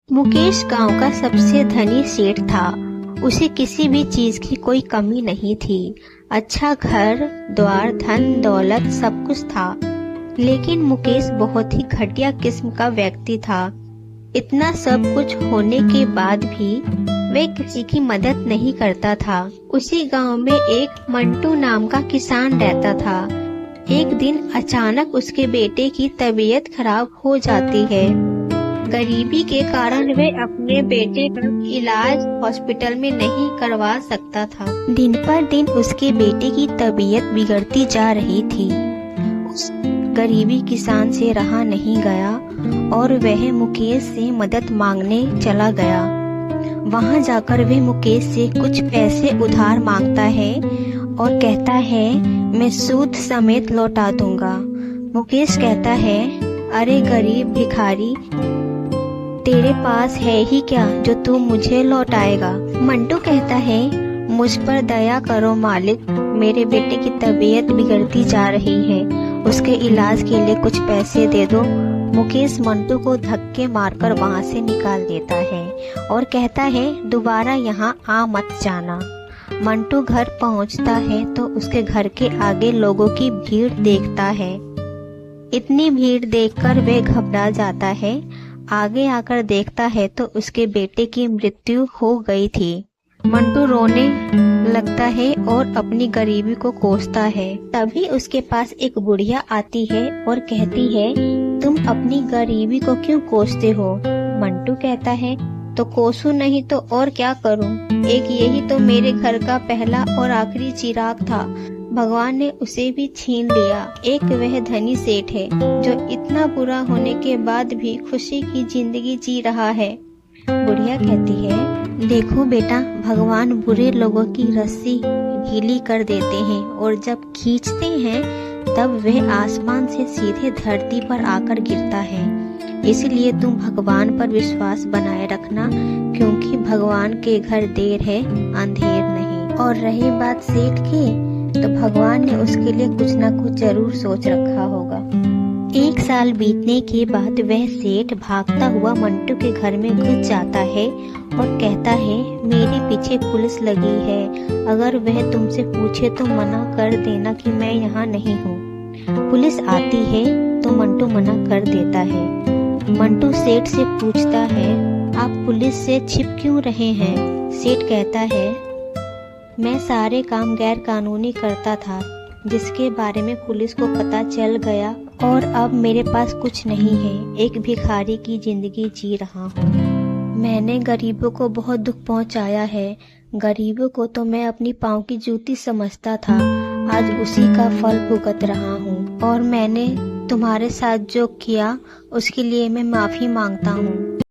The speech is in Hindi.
मुकेश गांव का सबसे धनी सेठ था। उसे किसी भी चीज की कोई कमी नहीं थी। अच्छा घर द्वार धन दौलत सब कुछ था। लेकिन मुकेश बहुत ही घटिया किस्म का व्यक्ति था। इतना सब कुछ होने के बाद भी वे किसी की मदद नहीं करता था। उसी गांव में एक मंटू नाम का किसान रहता था। एक दिन अचानक उसके बेटे की तबीयत खराब हो जाती है। गरीबी के कारण वे अपने बेटे का इलाज हॉस्पिटल में नहीं करवा सकता था। दिन पर दिन उसके बेटे की तबीयत बिगड़ती जा रही थी। उस गरीबी किसान से रहा नहीं गया और वह मुकेश से मदद मांगने चला गया। वहां जाकर वह मुकेश से कुछ पैसे उधार मांगता है और कहता है, मैं सूद समेत लौटा दूंगा। मुकेश कहता है, अरे गरीब भिखारी, तेरे पास है ही क्या जो तू मुझे लौटाएगा। मंटू कहता है, मुझ पर दया करो मालिक, मेरे बेटे की तबीयत बिगड़ती जा रही है, उसके इलाज के लिए कुछ पैसे दे दो। मुकेश मंटू को धक्के मारकर वहां से निकाल देता है और कहता है, दोबारा यहाँ आ मत जाना। मंटू घर पहुंचता है तो उसके घर के आगे लोगों की भीड़ देखता है। इतनी भीड़ देखकर वह घबरा जाता है। आगे आकर देखता है तो उसके बेटे की मृत्यु हो गई थी। मंटू रोने लगता है और अपनी गरीबी को कोसता है। तभी उसके पास एक बुढ़िया आती है और कहती है, तुम अपनी गरीबी को क्यों कोसते हो। मंटू कहता है, तो कोसू नहीं तो और क्या करूं? एक यही तो मेरे घर का पहला और आखिरी चिराग था, भगवान ने उसे भी छीन लिया। एक वह धनी सेठ है जो इतना बुरा होने के बाद भी खुशी की जिंदगी जी रहा है। बुढ़िया कहती है, देखो बेटा, भगवान बुरे लोगों की रस्सी ढीली कर देते हैं और जब खींचते हैं तब वह आसमान से सीधे धरती पर आकर गिरता है। इसलिए तुम भगवान पर विश्वास बनाए रखना, क्योंकि भगवान के घर देर है अंधेर नहीं। और रही बात सेठ की, तो भगवान ने उसके लिए कुछ न कुछ जरूर सोच रखा होगा। एक साल बीतने के बाद वह सेठ भागता हुआ मंटू के घर में घुस जाता है और कहता है, मेरे पीछे पुलिस लगी है, अगर वह तुमसे पूछे तो मना कर देना कि मैं यहाँ नहीं हूँ। पुलिस आती है तो मंटू मना कर देता है। मंटू सेठ से पूछता है, आप पुलिस से छिप क्यों रहे हैं? सेठ कहता है, मैं सारे काम गैर कानूनी करता था, जिसके बारे में पुलिस को पता चल गया और अब मेरे पास कुछ नहीं है, एक भिखारी की जिंदगी जी रहा हूँ। मैंने गरीबों को बहुत दुख पहुँचाया है। गरीबों को तो मैं अपनी पाँव की जूती समझता था, आज उसी का फल भुगत रहा हूँ और मैंने तुम्हारे साथ जो किया उसके लिए मैं माफी मांगता हूँ।